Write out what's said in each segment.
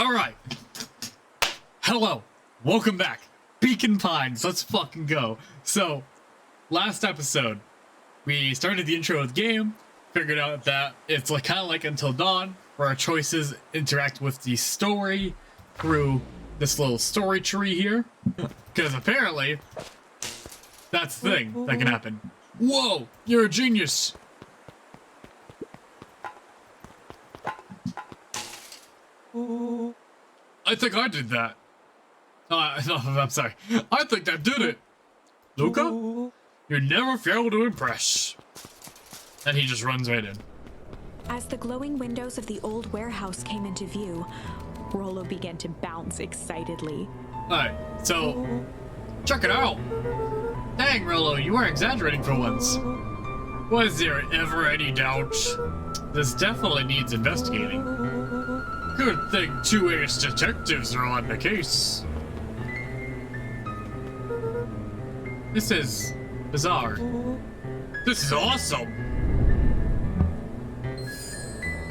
Alright. Hello. Welcome back. Beacon Pines. Let's fucking go. So, last episode, we started the intro of the game, figured out that it's like kind of like Until Dawn, where our choices interact with the story through this little story tree here. Because apparently, that's the thing that can happen. Whoa! You're a genius! I think I did that. I'm sorry. I think that did it. Luca, you never fail to impress. And he just runs right in. As the glowing windows of the old warehouse came into view, Rollo began to bounce excitedly. Alright, so check it out. Dang, Rollo, you weren't exaggerating for once. Was there ever any doubt? This definitely needs investigating. Good thing 2 ace detectives are on the case. This is bizarre. This is awesome.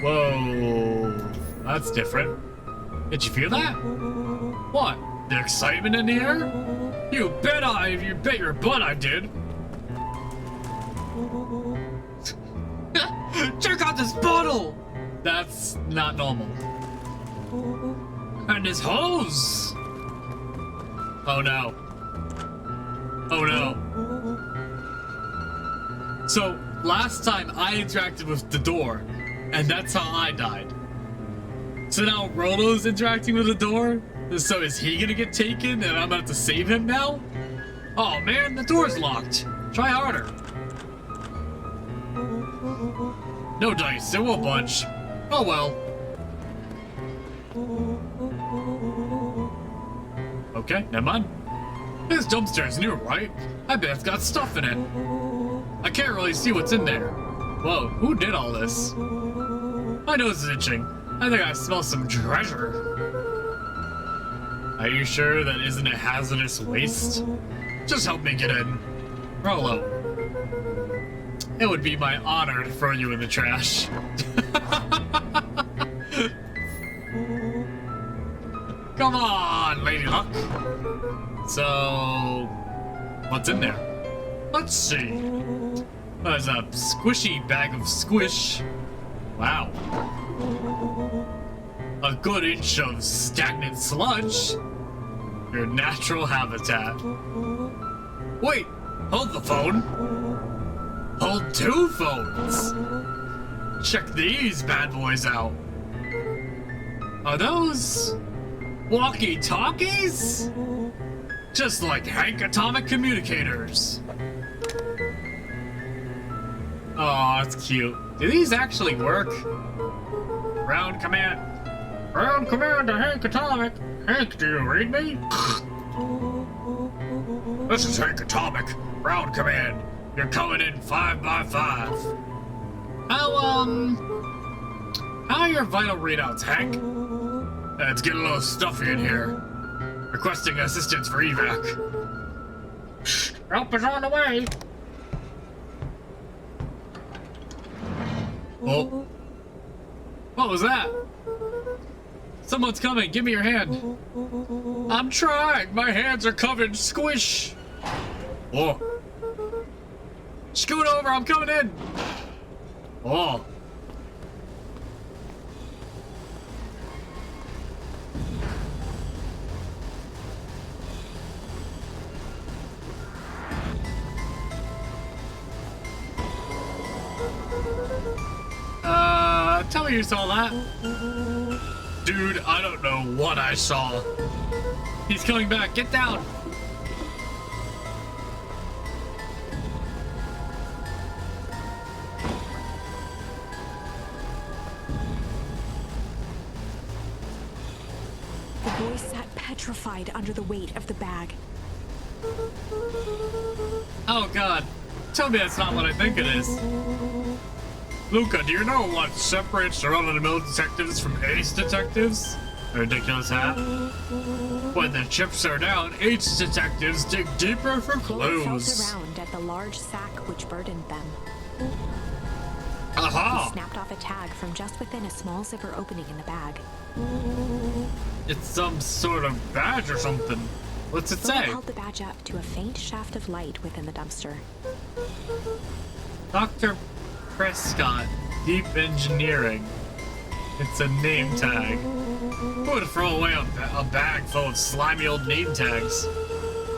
Whoa, that's different. Did you feel that? What? The excitement in the air? You bet your butt I did. Check out this bottle! That's not normal. And his hose! Oh no. Oh no. So, last time I interacted with the door, and that's how I died. So now Rollo's interacting with the door? So is he gonna get taken and I'm gonna have to save him now? Oh man, the door's locked. Try harder. No dice, it won't budge. Oh well. Okay, never mind. This dumpster is new, right? I bet it's got stuff in it. I can't really see what's in there. Whoa, who did all this? My nose is itching. I think I smell some treasure. Are you sure that isn't a hazardous waste? Just help me get in. Rollo. It would be my honor to throw you in the trash. Come on, Lady Luck. So, what's in there? Let's see. There's a squishy bag of squish. Wow. A good inch of stagnant sludge. Your natural habitat. Wait, hold the phone. Hold 2 phones. Check these bad boys out. Are those walkie-talkies? Just like Hank Atomic communicators. Oh, that's cute. Do these actually work? Ground command. Ground command to Hank Atomic. Hank, do you read me? This is Hank Atomic. Ground command. You're coming in 5 by 5. How are your vital readouts, Hank? It's getting a little stuffy in here. Requesting assistance for evac. Help is on the way. Oh. What was that? Someone's coming. Give me your hand. I'm trying. My hands are covered in squish. Oh. Scoot over. I'm coming in. Oh. Tell me you saw that. Dude, I don't know what I saw. He's coming back. Get down. The boy sat petrified under the weight of the bag. Oh god. Tell me that's not what I think it is. Luca, do you know what separates the run-of-the-mill detectives from ace detectives? A ridiculous hat. When the chips are down, ace detectives dig deeper for Rollo clues. felt around at the large sack which burdened them. Aha! He snapped off a tag from just within a small zipper opening in the bag. It's some sort of badge or something. What's it Rollo say? held the badge up to a faint shaft of light within the dumpster. Dr. Prescott, Deep Engineering. It's a name tag. Who would throw away a bag full of slimy old name tags?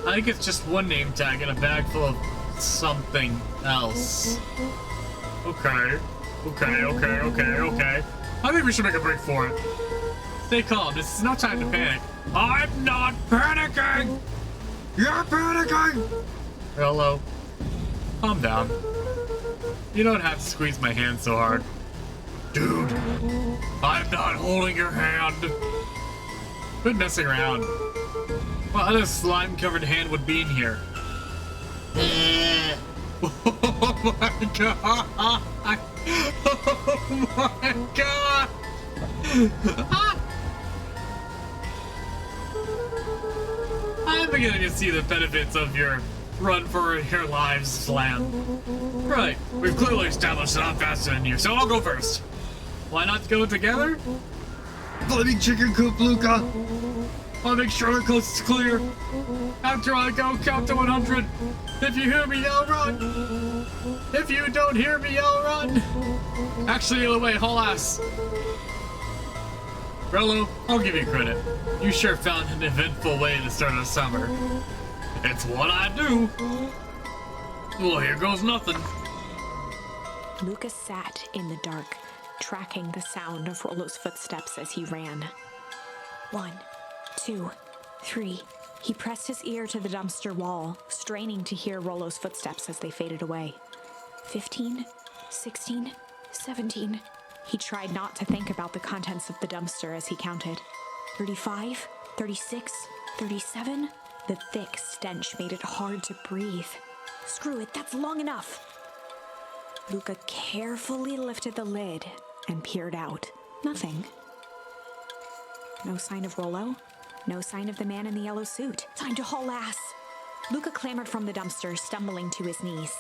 I think it's just one name tag in a bag full of something else. Okay. I think we should make a break for it. Stay calm. This is no time to panic. I'm not panicking! You're panicking! Hello. Calm down. You don't have to squeeze my hand so hard. Dude, I'm not holding your hand. Quit messing around. What other slime-covered hand would be in here? Oh my god! Oh my god! Ah! I'm beginning to see the benefits of your run for your lives plan. Right, we've clearly established that I'm faster than you, so I'll go first. Why not go together? Bloody chicken coop, Luca! I'll make sure the coast is clear. After I go, count to 100. If you hear me yell, run. If you don't hear me yell, run. Actually, either way, haul ass. Rollo, I'll give you credit. You sure found an eventful way to start a summer. It's what I do. Well, here goes nothing. Lucas sat in the dark, tracking the sound of Rollo's footsteps as he ran. 1, 2, 3. He pressed his ear to the dumpster wall, straining to hear Rollo's footsteps as they faded away. 15, 16, 17. He tried not to think about the contents of the dumpster as he counted. 35, 36, 37. The thick stench made it hard to breathe. Screw it, that's long enough. Luca carefully lifted the lid and peered out. Nothing. No sign of Rollo. No sign of the man in the yellow suit. Time to haul ass. Luca clambered from the dumpster, stumbling to his knees.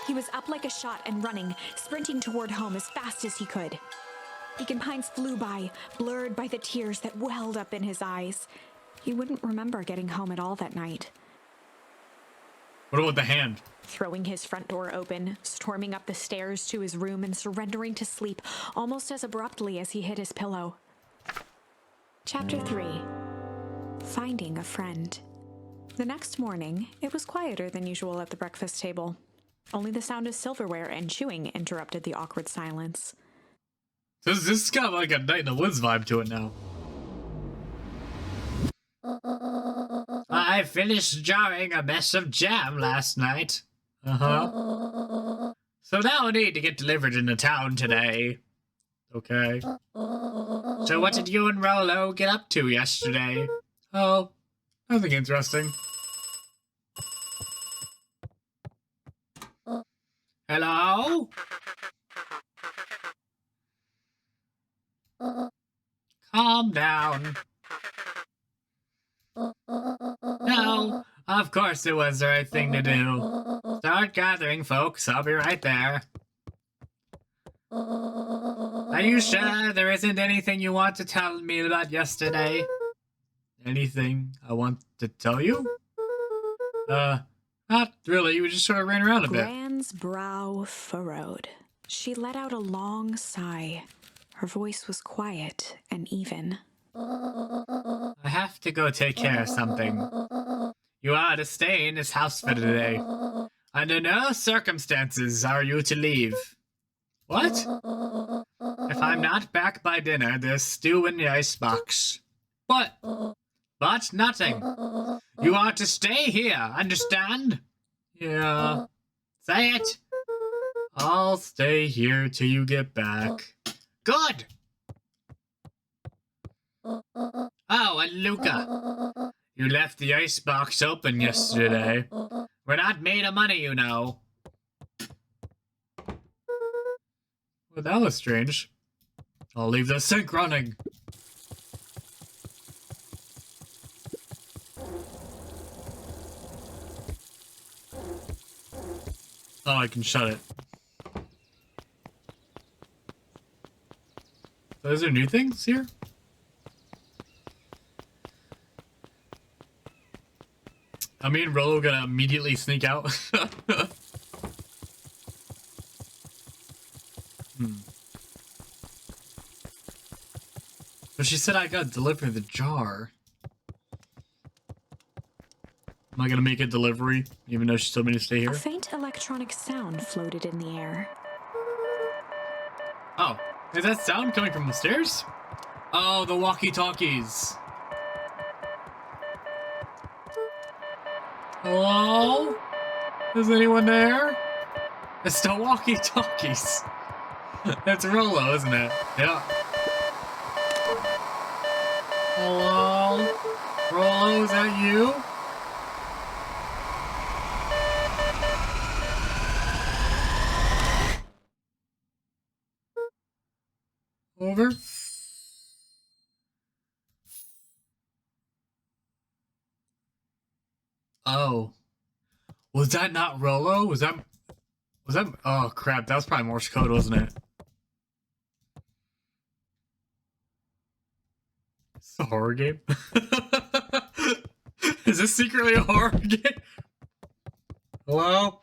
He was up like a shot and running, sprinting toward home as fast as he could. Beacon Pines flew by, blurred by the tears that welled up in his eyes. He wouldn't remember getting home at all that night. What about the hand? Throwing his front door open, storming up the stairs to his room and surrendering to sleep almost as abruptly as he hit his pillow. Chapter 3. Finding a Friend. The next morning, it was quieter than usual at the breakfast table. Only the sound of silverware and chewing interrupted the awkward silence. This has got like a Night in the Woods vibe to it now. I finished jarring a mess of jam last night. Uh-huh. So now I need to get delivered into town today. Okay. So what did you and Rollo get up to yesterday? Oh, nothing interesting. Hello? Calm down. No, of course it was the right thing to do. Start gathering, folks. I'll be right there. Are you sure there isn't anything you want to tell me about yesterday? Anything I want to tell you? Not really. We just sort of ran around a bit. Gran's brow furrowed. She let out a long sigh. Her voice was quiet and even. I have to go take care of something. You are to stay in this house for today. Under no circumstances are you to leave. What? If I'm not back by dinner, there's stew in the icebox. What? But nothing. You are to stay here, understand? Yeah. Say it. I'll stay here till you get back. Good! Oh, and Luca. You left the icebox open yesterday. We're not made of money, you know. Well, that was strange. I'll leave the sink running. Oh, I can shut it. Those are new things here? Me and Rolo gonna immediately sneak out. But she said I gotta deliver the jar. Am I gonna make a delivery, even though she told me to stay here? A faint electronic sound floated in the air. Oh, is that sound coming from the stairs? Oh, the walkie-talkies. Hello? Is anyone there? It's the walkie-talkies. That's Rolo, isn't it? Yeah. Hello? Rolo, is that you? Over? Oh. Was that not Rolo? Was that... Oh, crap. That was probably Morse code, wasn't it? It's a horror game? Is this secretly a horror game? Hello?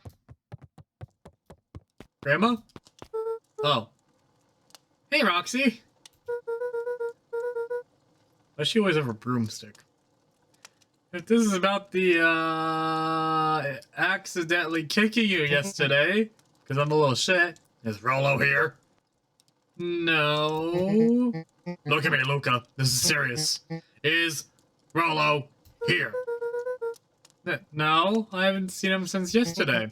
Grandma? Oh. Hey, Roxy. Why does she always have a broomstick? If this is about the, accidentally kicking you yesterday, because I'm a little shit, is Rolo here? No. Look at me, Luca. This is serious. Is Rolo here? No, I haven't seen him since yesterday.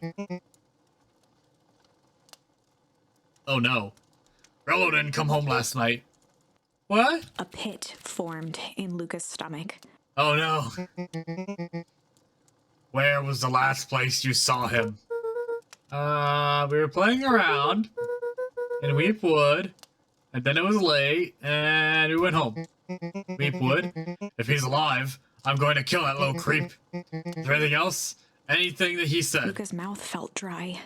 Oh no. Rolo didn't come home last night. What? A pit formed in Luca's stomach. Oh no. Where was the last place you saw him? We were playing around in Weepwood, and then it was late, and we went home. Weepwood, if he's alive, I'm going to kill that little creep. Is there anything else? Anything that he said? Luca's mouth felt dry.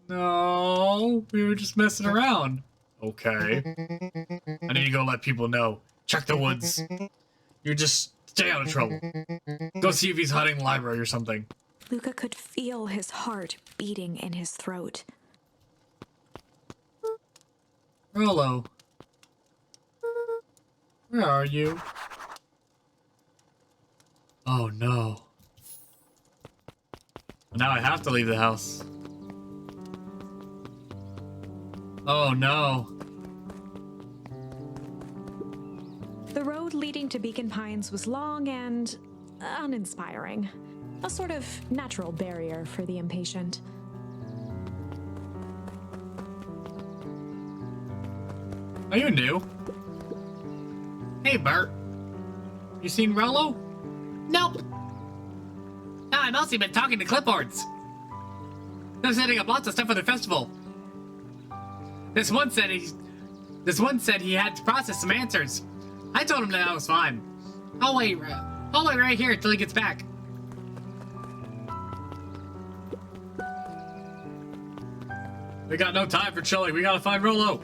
No, we were just messing around. Okay. I need to go let people know. Check the woods. You just stay out of trouble. Go see if he's hiding in the library or something. Luca could feel his heart beating in his throat. Rolo. Where are you? Oh no. Now I have to leave the house. Oh no. The road leading to Beacon Pines was long and uninspiring. A sort of natural barrier for the impatient. Are you new? Hey, Bert. You seen Rolo? Nope. No, I've mostly been talking to clipboards. They're setting up lots of stuff for the festival. This one said he had to process some answers. I told him that I was fine. I'll wait right here until he gets back. We got no time for chilling. We gotta find Rolo.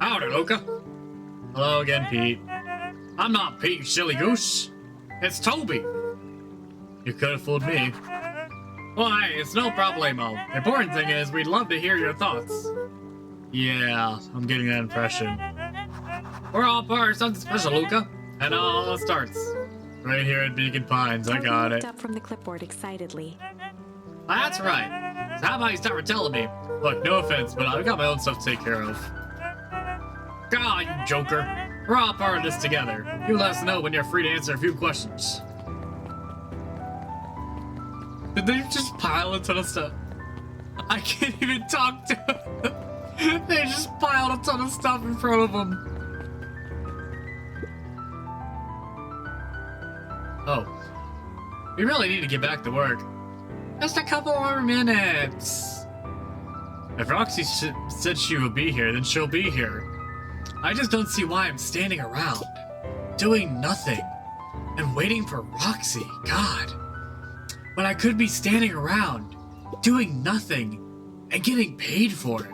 Howdy, Luca. Hello again, Pete. I'm not Pete, you silly goose. It's Toby. You could have fooled me. Well, hey, it's no problemo. The important thing is we'd love to hear your thoughts. Yeah, I'm getting that impression. We're all part of something special, Luca. And all starts right here at Beacon Pines. I got it. Looked up from the clipboard excitedly. That's right. So how about you start telling me? Look, no offense, but I've got my own stuff to take care of. God, you joker. We're all part of this together. You let us know when you're free to answer a few questions. Did they just pile a ton of stuff? I can't even talk to them. They just piled a ton of stuff in front of them. Oh. We really need to get back to work. Just a couple more minutes. If Roxy said she would be here, then she'll be here. I just don't see why I'm standing around, doing nothing, and waiting for Roxy. God. When I could be standing around, doing nothing, and getting paid for it.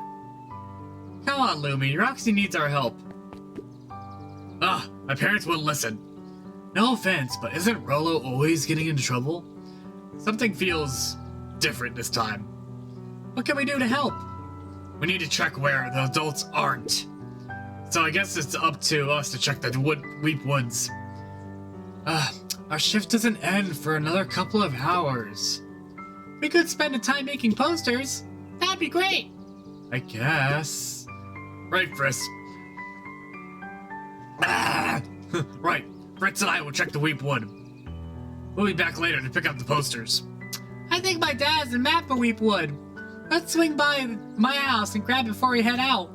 Come on, Lumi. Roxy needs our help. Ugh, my parents wouldn't listen. No offense, but isn't Rolo always getting into trouble? Something feels different this time. What can we do to help? We need to check where the adults aren't. So I guess it's up to us to check the Weep Woods. Our shift doesn't end for another couple of hours. We could spend the time making posters. That'd be great. I guess. Right, Friss. Right. Fritz and I will check the Weep Wood. We'll be back later to pick up the posters. I think my dad's a map of Weep Wood. Let's swing by my house and grab it before we head out.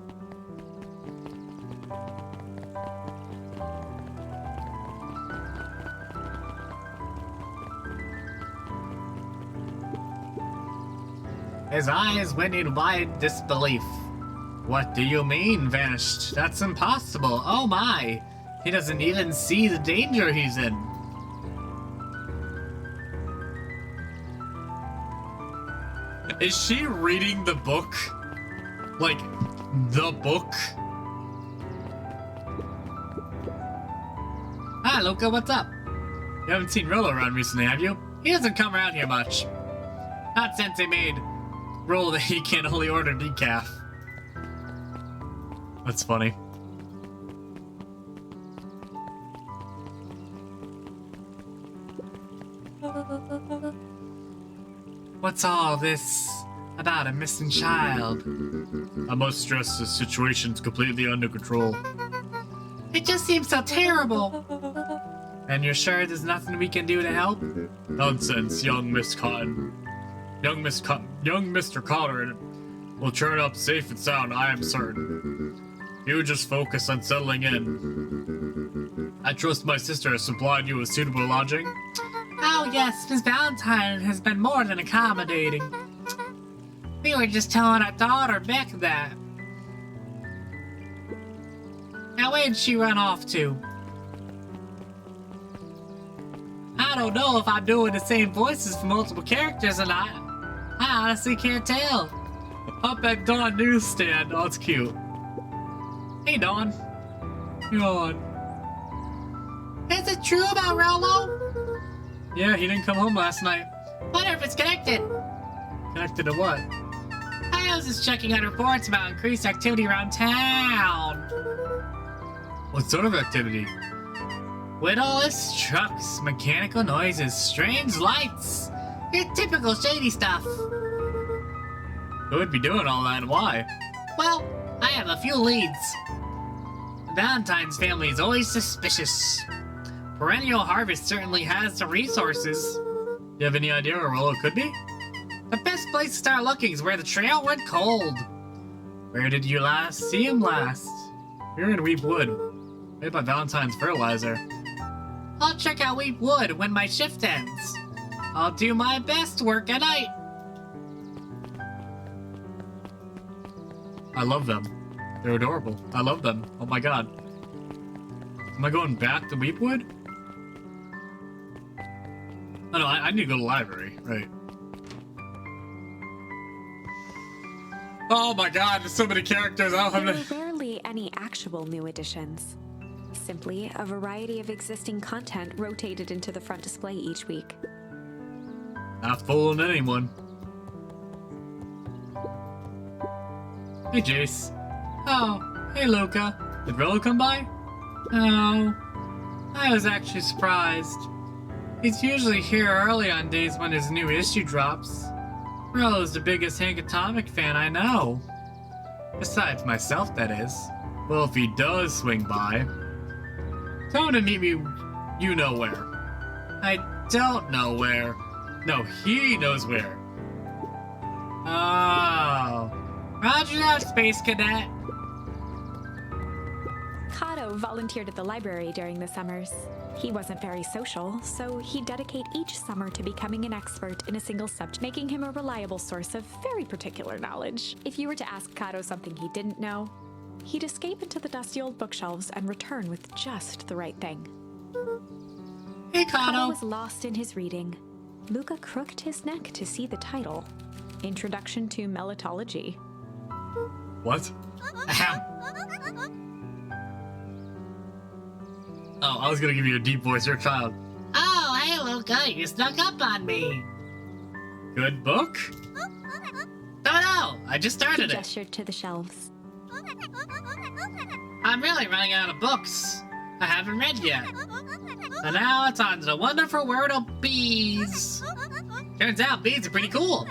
His eyes went in wide disbelief. What do you mean, vanished? That's impossible. Oh my! He doesn't even see the danger he's in. Is she reading the book? Like, the book? Hi, Luca, what's up? You haven't seen Rolo around recently, have you? He doesn't come around here much. Not since he made Rolo that he can only order decaf. That's funny. What's all this about a missing child? I must stress this situation's completely under control. It just seems so terrible. And you're sure there's nothing we can do to help? Nonsense, young Miss Cotton. Young Mr. Cotter will turn up safe and sound, I am certain. You just focus on settling in. I trust my sister has supplied you with suitable lodging. Oh yes, Miss Valentine has been more than accommodating. We were just telling our daughter Beck that. Now where'd she run off to? I don't know if I'm doing the same voices for multiple characters or not. I honestly can't tell. Up at Dawn Newsstand. Oh, it's cute. Hey, Dawn. Yawn. Is it true about Rolo? Yeah, he didn't come home last night. Wonder if it's connected. Connected to what? I was just checking out reports about increased activity around town. What sort of activity? Windowless trucks, mechanical noises, strange lights. Your typical shady stuff. Who would be doing all that and why? Well, I have a few leads. Valentine's family is always suspicious. Perennial Harvest certainly has the resources. You have any idea where Rolo could be? The best place to start looking is where the trail went cold. Where did you last see him last? Here in Weep Wood. Made by Valentine's Fertilizer. I'll check out Weep Wood when my shift ends. I'll do my best to work at night. I love them. They're adorable. I love them. Oh my god. Am I going back to Weep Wood? Oh no, I need to go to the library, right. Oh my god, there's so many characters, I don't have There to... are rarely any actual new additions. Simply a variety of existing content rotated into the front display each week. Not fooling anyone. Hey, Jace. Oh, hey, Luca. Did Rolo come by? No. I was actually surprised. He's usually here early on days when his new issue drops. Rolo's the biggest Hank Atomic fan I know. Besides myself, that is. Well, if he does swing by, tell him to meet me you know where. I don't know where. No, he knows where. Oh. Roger that, Space Cadet. Kato volunteered at the library during the summers. He wasn't very social, so he'd dedicate each summer to becoming an expert in a single subject, making him a reliable source of very particular knowledge. If you were to ask Kato something he didn't know, he'd escape into the dusty old bookshelves and return with just the right thing. Hey, Kato Kato. was lost in his reading. Luca crooked his neck to see the title, Introduction to Melitology. What? Ahem. Oh, I was gonna give you a deep voice. You're a child. Oh, hey, Luca, you snuck up on me. Good book? No, I just He started it. gestured to the shelves. I'm really running out of books I haven't read yet. So now it's on to the wonderful world of bees. Turns out bees are pretty cool.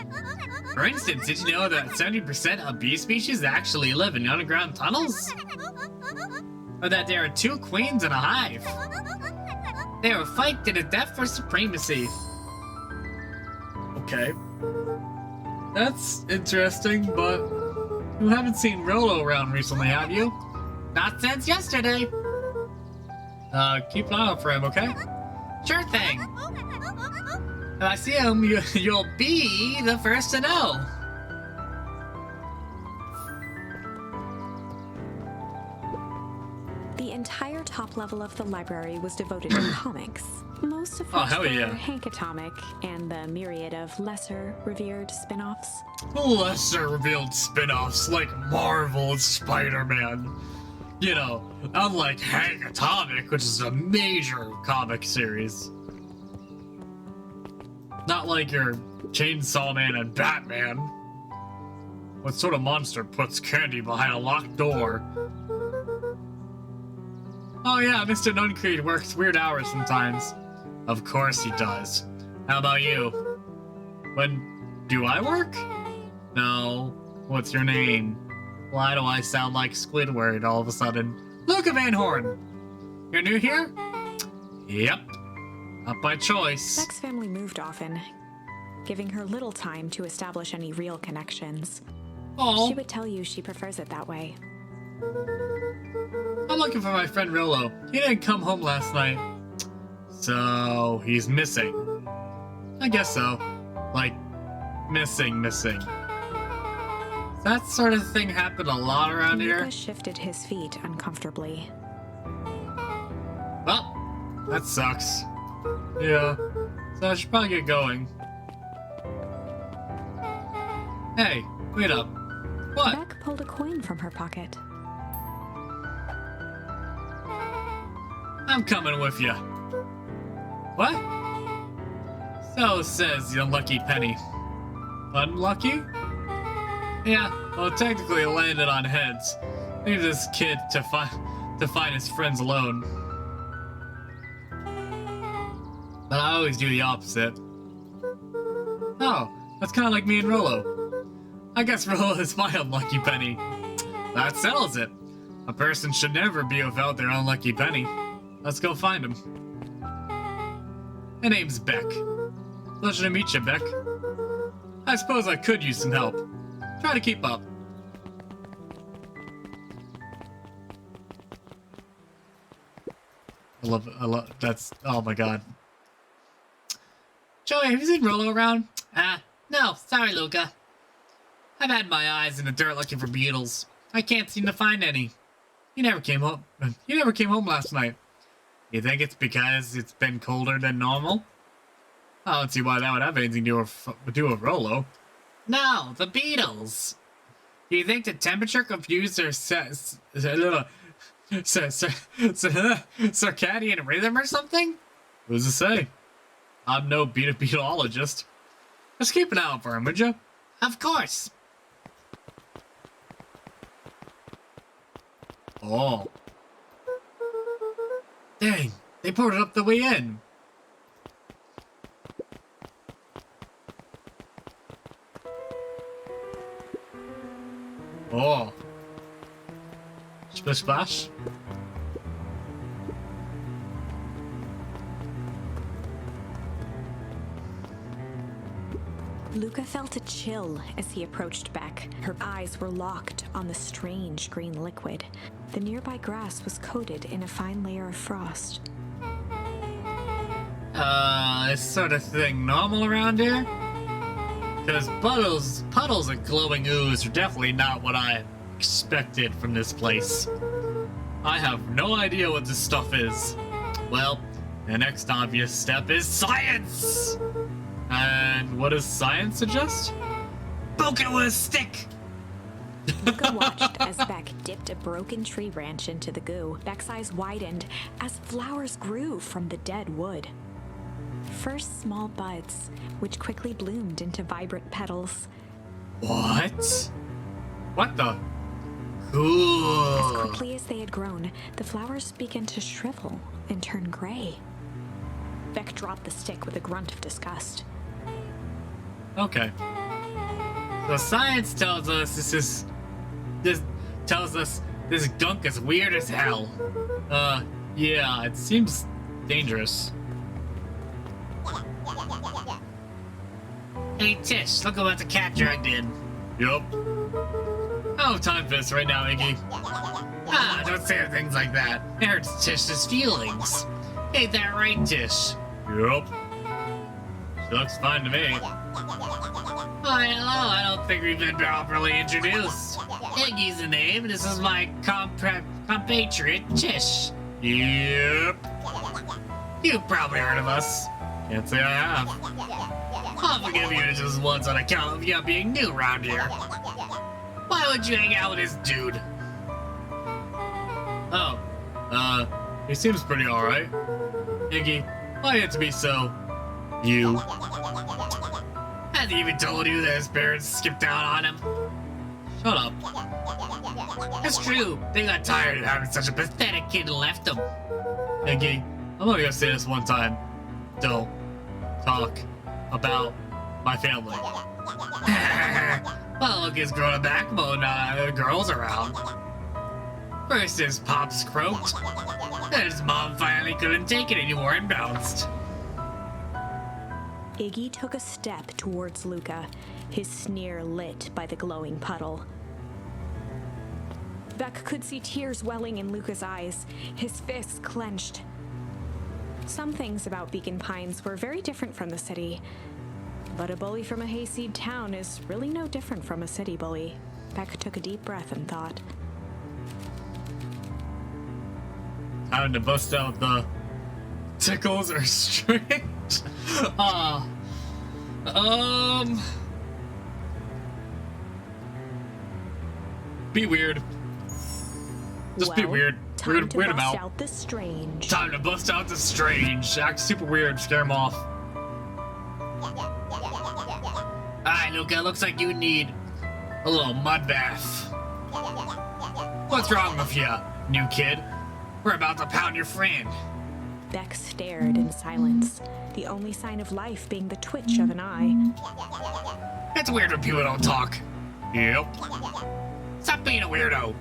For instance, did you know that 70% of bee species actually live in underground tunnels? Or that there are 2 queens in a hive? They will fight to the death for supremacy. Okay. That's interesting, but you haven't seen Rolo around recently, have you? Not since yesterday. Keep an eye out for him, okay? Sure thing. If I see him, you'll be the first to know. The entire top level of the library was devoted to comics, most of Oh, which hell were yeah. Hank Atomic and the myriad of lesser revered spin-offs. Lesser revealed spin-offs like Marvel and Spider-Man. You know, unlike Hank Atomic, which is a major comic series. Not like your Chainsaw Man and Batman. What sort of monster puts candy behind a locked door? Oh yeah, Mr. Nuncreed works weird hours sometimes. Of course he does. How about you? When do I work? No. What's your name? Why do I sound like Squidward all of a sudden? Luca Van Horn! You're new here? Yep. Not by choice. Beck's family moved often, giving her little time to establish any real connections. Oh, She would tell you she prefers it that way. I'm looking for my friend Rolo. He didn't come home last night. So, he's missing. I guess so. Like, missing. Does that sort of thing happen a lot around here? Luca shifted his feet uncomfortably. Well, that sucks. Yeah, so I should probably get going. Hey, wait up. What? Beck pulled a coin from her pocket. I'm coming with you. What? So says the unlucky penny. Unlucky? Yeah, well, technically it landed on heads. Leave this kid to find his friends alone. But I always do the opposite. Oh, that's kind of like me and Rolo. I guess Rolo is my unlucky penny. That settles it. A person should never be without their unlucky penny. Let's go find him. My name's Beck. Pleasure to meet you, Beck. I suppose I could use some help. Try to keep up. I love, that's, oh my god. Joey, have you seen Rolo around? No, sorry, Luca. I've had my eyes in the dirt looking for beetles. I can't seem to find any. He never came home. He never came home last night. You think it's because it's been colder than normal? I don't see why that would have anything to do with Rolo. No, the Beatles. Do you think the temperature confused their circadian rhythm or something? Who's to say? I'm no beetologist. Just keep an eye out for him, would you? Of course. Oh. Dang, they poured it up the way in. Oh. Splish splash. Luca felt a chill as he approached Beck. Her eyes were locked on the strange green liquid. The nearby grass was coated in a fine layer of frost. Is sort of thing normal around here? Because puddles of glowing ooze are definitely not what I expected from this place. I have no idea what this stuff is. Well, the next obvious step is science! And what does science suggest? Poke it with a stick. Luca watched as Beck dipped a broken tree branch into the goo. Beck's eyes widened as flowers grew from the dead wood. First small buds, which quickly bloomed into vibrant petals. What? What the? As Cool. quickly as they had grown, the flowers began to shrivel and turn gray. Beck dropped the stick with a grunt of disgust. Okay. So science tells us this tells us this gunk is weird as hell. Yeah, it seems dangerous. Hey, Tish, look what the cat dragged in. Yup. I don't have time for this right now, Iggy. Ah, don't say things like that. It hurts Tish's feelings. Ain't that right, Tish? Yup. She looks fine to me. Oh, hello, I don't think we've been properly introduced. Iggy's the name, and this is my compatriot, Tish. Yep. You've probably heard of us. Can't say I have. I'll forgive you just once on account of you being new around here. Why would you hang out with this dude? Oh. He seems pretty alright. Iggy, why you have to be so... you? Has he even told you that his parents skipped out on him? Shut up. That's true. They got tired of having such a pathetic kid and left him. Iggy, I'm only gonna say this one time. Don't talk about my family. Well, look, he's grown a backbone now that the girl's around. First his pops croaked, then his mom finally couldn't take it anymore and bounced. Iggy took a step towards Luca, his sneer lit by the glowing puddle. Beck could see tears welling in Luca's eyes, his fists clenched. Some things about Beacon Pines were very different from the city, but a bully from a hayseed town is really no different from a city bully. Beck took a deep breath and thought. Time to bust out the tickles or strange. Be weird. Just be Well, weird. Time Weird, to weird him bust out. out the strange. Time to bust out the strange. Act super weird. Scare him off. Alright, Luca, looks like you need a little mud bath. What's wrong with you, new kid? We're about to pound your friend. Beck stared in silence, the only sign of life being the twitch of an eye. It's weird when people don't talk. Yep. Stop being a weirdo.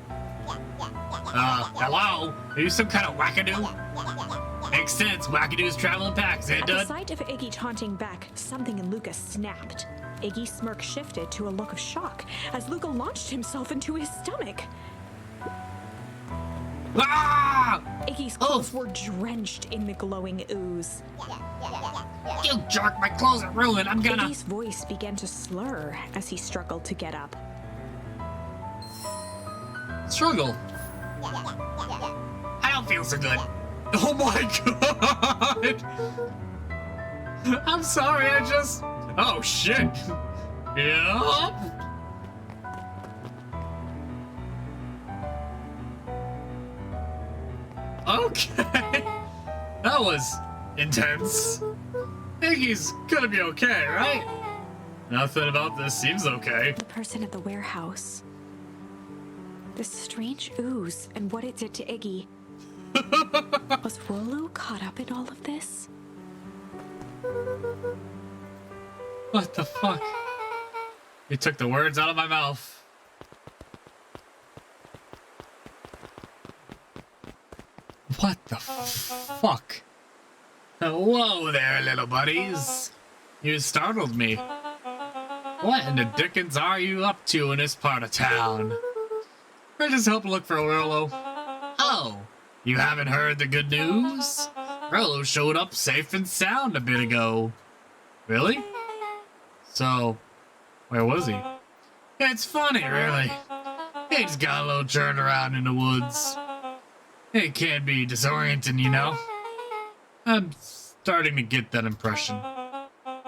Hello? Are you some kind of wackadoo? Makes sense, wackadoos travel in packs, eh, At the Dud? sight of Iggy taunting Beck, something in Luca snapped. Iggy's smirk shifted to a look of shock as Luca launched himself into his stomach. Ah! Iggy's clothes were drenched in the glowing ooze. You jerk, my clothes are ruined. I'm gonna... Iggy's voice began to slur as he struggled to get up. Struggle. I don't feel so good. Oh my god! I'm sorry, I just... Oh shit! Yep! Okay! That was intense. Iggy's gonna be okay, right? Nothing about this seems okay. The person at the warehouse. The strange ooze and what it did to Iggy. Was Rollo caught up in all of this? What the fuck? You took the words out of my mouth. What the fuck? Whoa there, little buddies. You startled me. What in the dickens are you up to in this part of town? I just helped look for Rollo. Oh, You haven't heard the good news? Rollo showed up safe and sound a bit ago. Really? So, where was he? It's funny, really. He just got a little turned around in the woods. It can be disorienting, you know? I'm starting to get that impression.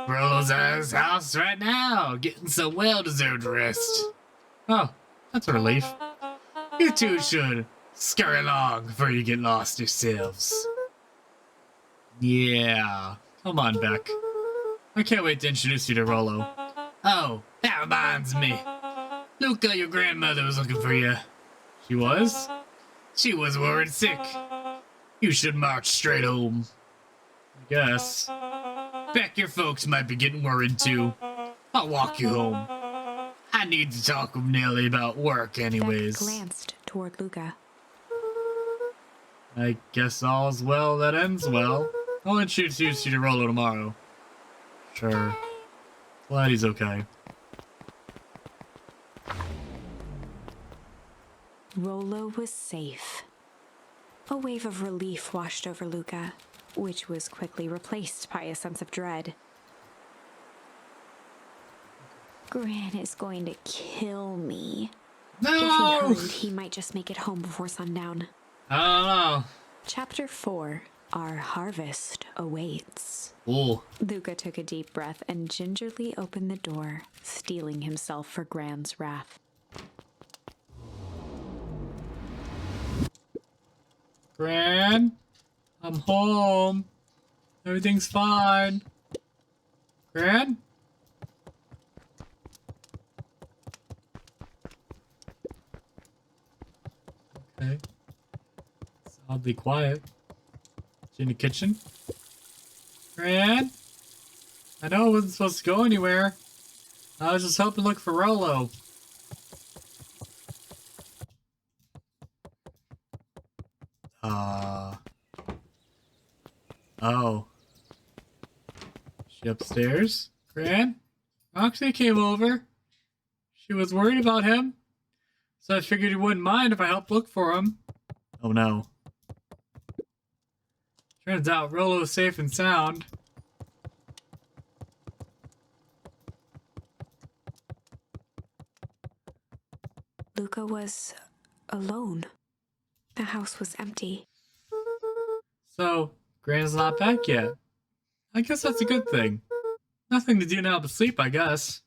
Rollo's at his house right now, getting some well-deserved rest. Oh, That's a relief. You two should scurry along before you get lost yourselves. Yeah. Come on, Beck. I can't wait to introduce you to Rolo. Oh, that reminds me. Luca, your grandmother was looking for you. She was? She was worried sick. You should march straight home. I guess. Beck, your folks might be getting worried too. I'll walk you home. I need to talk with Nellie about work Beck anyways. glanced toward Luca. I guess all's well that ends well. I'll introduce you to Rolo tomorrow. Sure. Glad he's okay. Rolo was safe. A wave of relief washed over Luca, which was quickly replaced by a sense of dread. Gran is going to kill me. If he No! hurried, he might just make it home before sundown. I don't know. Chapter 4. Our harvest awaits. Ooh. Luca took a deep breath and gingerly opened the door, steeling himself for Gran's wrath. Gran? I'm home. Everything's fine. Gran? Okay. It's oddly quiet. She in the kitchen? Gran? I know I wasn't supposed to go anywhere. I was just hoping to look for Rolo. Oh. She upstairs? Gran? Roxy came over. She was worried about him. So I figured you wouldn't mind if I helped look for him. Oh no. Turns out Rolo's safe and sound. Luca was alone. The house was empty. So, Gran's not back yet. I guess that's a good thing. Nothing to do now but sleep, I guess.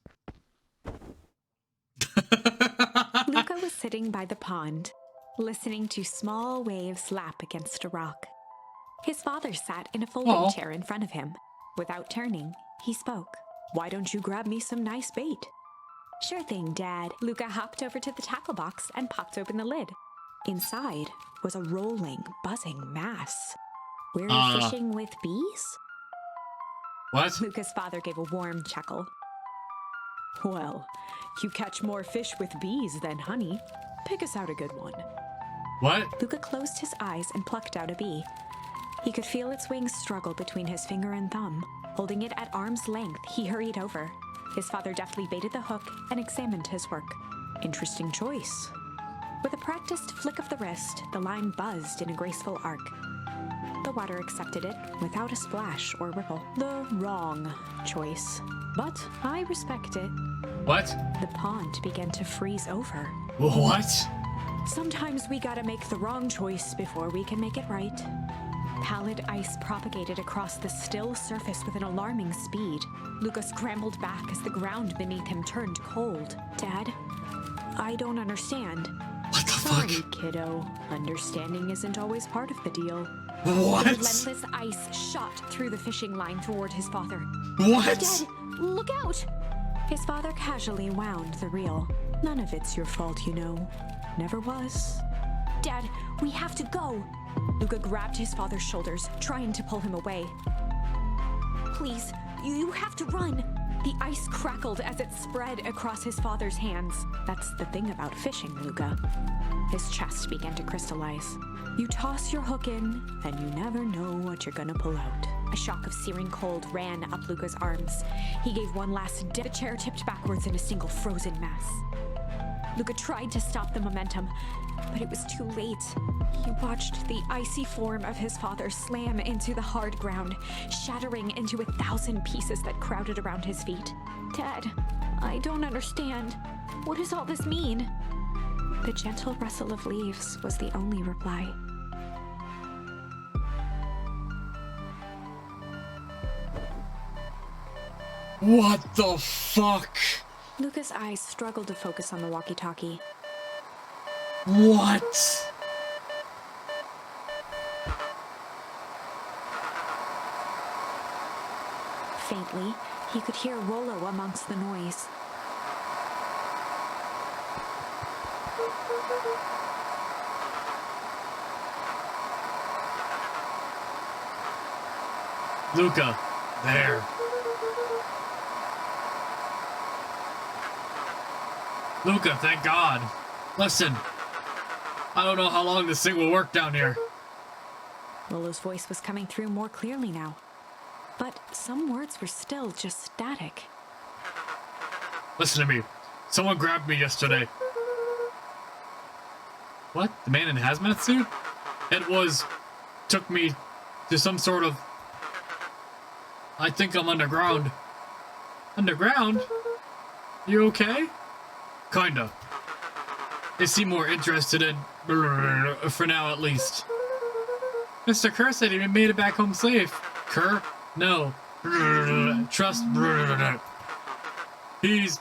Luca was sitting by the pond, listening to small waves lap against a rock. His father sat in a folding Aw. chair in front of him. Without turning, he spoke. "Why don't you grab me some nice bait?" "Sure thing, Dad." Luca hopped over to the tackle box and popped open the lid. Inside was a rolling, buzzing mass. "We're fishing with bees?" What? Luca's father gave a warm chuckle. "Well, you catch more fish with bees than honey. Pick us out a good one." What? Luca closed his eyes and plucked out a bee. He could feel its wings struggle between his finger and thumb. Holding it at arm's length, he hurried over. His father deftly baited the hook and examined his work. "Interesting choice." With a practiced flick of the wrist, the line buzzed in a graceful arc. The water accepted it without a splash or ripple. The wrong choice. But I respect it. What? The pond began to freeze over. What? Sometimes we gotta make the wrong choice before we can make it right. Pallid ice propagated across the still surface with an alarming speed. Luca scrambled back as the ground beneath him turned cold. "Dad, I don't understand." What the "Sorry, fuck? kiddo. Understanding isn't always part of the deal." What? Relentless ice shot through the fishing line toward his father. What? "Dad, look out!" His father casually wound the reel. "None of it's your fault, you know. Never was." "Dad, we have to go." Luca grabbed his father's shoulders, trying to pull him away. "Please, you have to run." The ice crackled as it spread across his father's hands. That's the thing about fishing, Luca. His chest began to crystallize. You toss your hook in, and you never know what you're gonna pull out. A shock of searing cold ran up Luca's arms. He gave one last dip. The chair tipped backwards in a single frozen mass. Luca tried to stop the momentum, but it was too late. He watched the icy form of his father slam into the hard ground, shattering into 1,000 pieces that crowded around his feet. "Dad, I don't understand. What does all this mean?" The gentle rustle of leaves was the only reply. What the fuck? Luca's eyes struggled to focus on the walkie-talkie. What? Faintly, he could hear Rollo amongst the noise. Luca, there. Luca, thank God. Listen, I don't know how long this thing will work down here. Rollo's voice was coming through more clearly now, but some words were still just static. Listen to me. Someone grabbed me yesterday. What? The man in hazmat suit? Took me to some sort of... I think I'm underground. Underground? You okay? Kinda. They seem more interested in... for now at least. Mr. Kerr said he made it back home safe. Kerr? No. Trust... He's...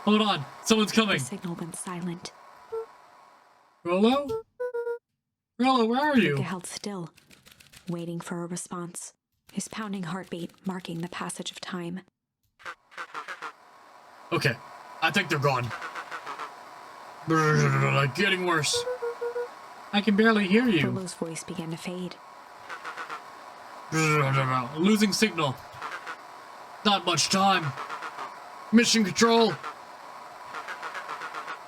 Hold on. Someone's coming. The signal went silent. Rollo? Rollo, where are you? Luca held still, waiting for a response, his pounding heartbeat marking the passage of time. Okay, I think they're gone. Getting worse. I can barely hear you. Rollo's voice began to fade. Losing signal. Not much time. Mission control.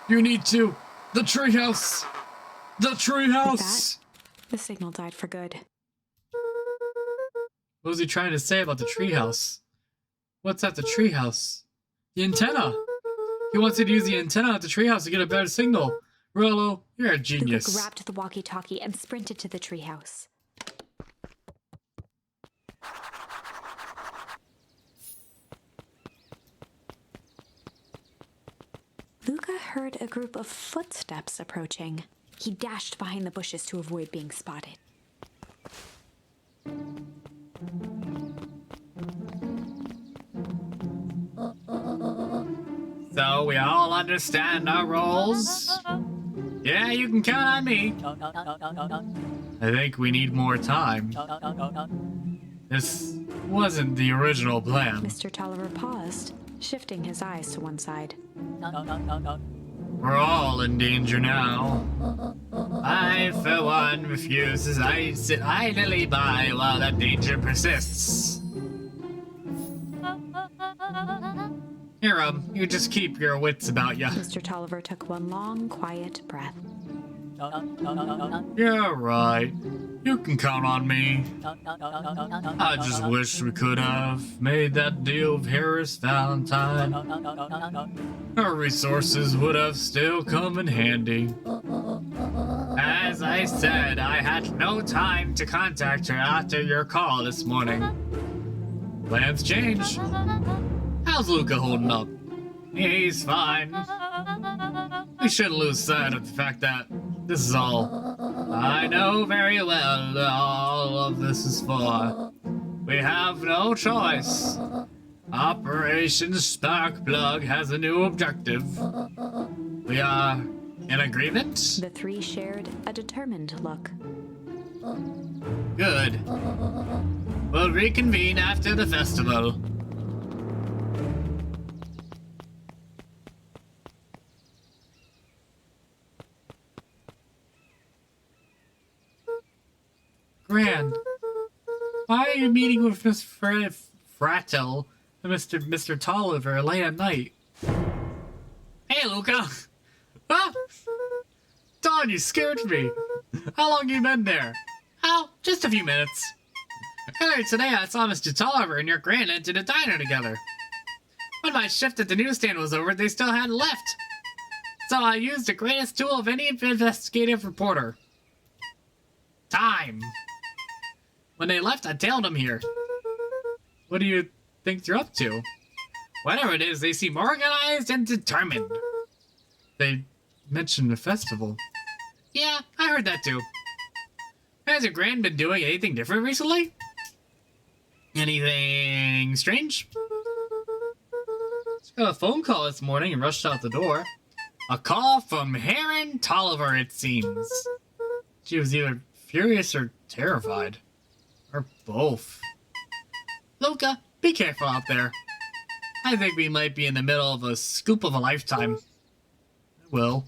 You need to. The treehouse. The treehouse. The signal died for good. What was he trying to say about the treehouse? What's at the treehouse? The antenna. He wants you to use the antenna at the treehouse to get a better signal. Rollo, you're a genius. Luca grabbed the walkie-talkie and sprinted to the treehouse. Luca heard a group of footsteps approaching. He dashed behind the bushes to avoid being spotted. So we all understand our roles? Yeah, you can count on me. I think we need more time. This wasn't the original plan. Mr. Tolliver paused, shifting his eyes to one side. We're all in danger now. I, for one, refuse as I sit idly by while that danger persists. Here, you just keep your wits about ya. Mr. Tolliver took one long, quiet breath. Yeah, right. You can count on me. I just wish we could have made that deal with Harris Valentine. Our resources would have still come in handy. As I said, I had no time to contact her after your call this morning. Plans change. How's Luca holding up? He's fine. We shouldn't lose sight of the fact that this is all... I know very well all of this is for. We have no choice. Operation Sparkplug has a new objective. We are in agreement? The three shared a determined look. Good. We'll reconvene after the festival. Grand. Why are you meeting with Miss Frattel and Mr. Tolliver late at night? Hey, Luca. Ah! Don, you scared me. How long you been there? Oh, just a few minutes. Earlier today, I saw Mr. Tolliver and your grand entered a diner together. When my shift at the newsstand was over, they still hadn't left. So I used the greatest tool of any investigative reporter. Time. When they left, I tailed them here. What do you think they're up to? Whatever it is, they seem organized and determined. They mentioned the festival. Yeah, I heard that too. Has your grand been doing anything different recently? Anything strange? Just got a phone call this morning and rushed out the door. A call from Heron Tolliver, it seems. She was either furious or terrified. Or both. Luca, be careful out there. I think we might be in the middle of a scoop of a lifetime. I will.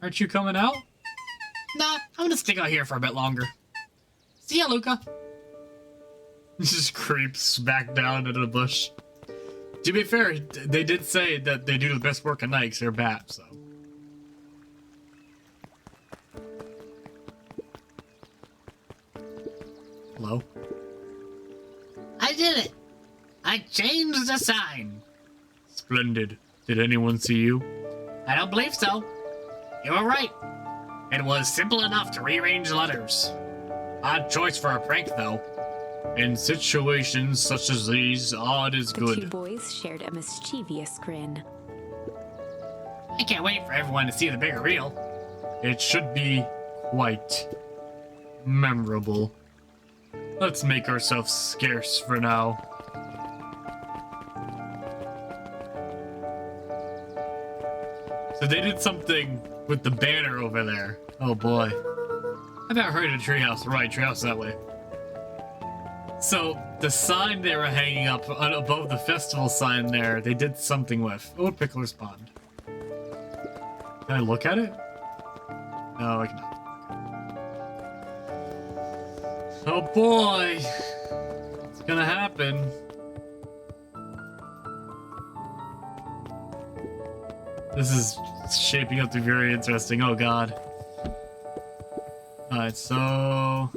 Aren't you coming out? Nah, I'm gonna stick out here for a bit longer. See ya, Luca. Just creeps back down into the bush. To be fair, they did say that they do the best work at night because they're bats, so. Hello? I did it! I changed the sign! Splendid. Did anyone see you? I don't believe so. You were right. It was simple enough to rearrange letters. Odd choice for a prank, though. In situations such as these, odd is The good. two boys shared a mischievous grin. I can't wait for everyone to see the bigger reel. It should be quite memorable. Let's make ourselves scarce for now. So they did something with the banner over there. Oh boy. I've never heard of a treehouse. Right, treehouse that way. So the sign they were hanging up above the festival sign there, they did something with. Oh, Pickler's Pond. Can I look at it? No, I cannot. Oh boy! What's gonna happen? This is shaping up to be very interesting. Oh god. Alright, so...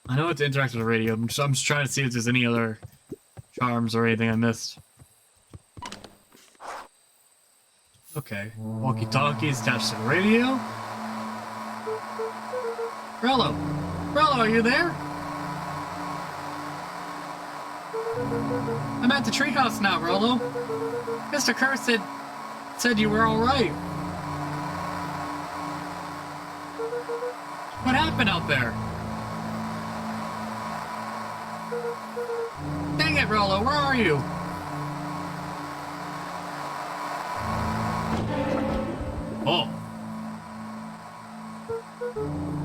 I know what to interact with the radio. I'm just trying to see if there's any other charms or anything I missed. Okay. Walkie-talkies attached to the radio. Rello! Rello, are you there? I'm at the treehouse now, Rello. Mr. Kerr said you were alright. What happened out there? Dang it, Rollo, where are you? Oh.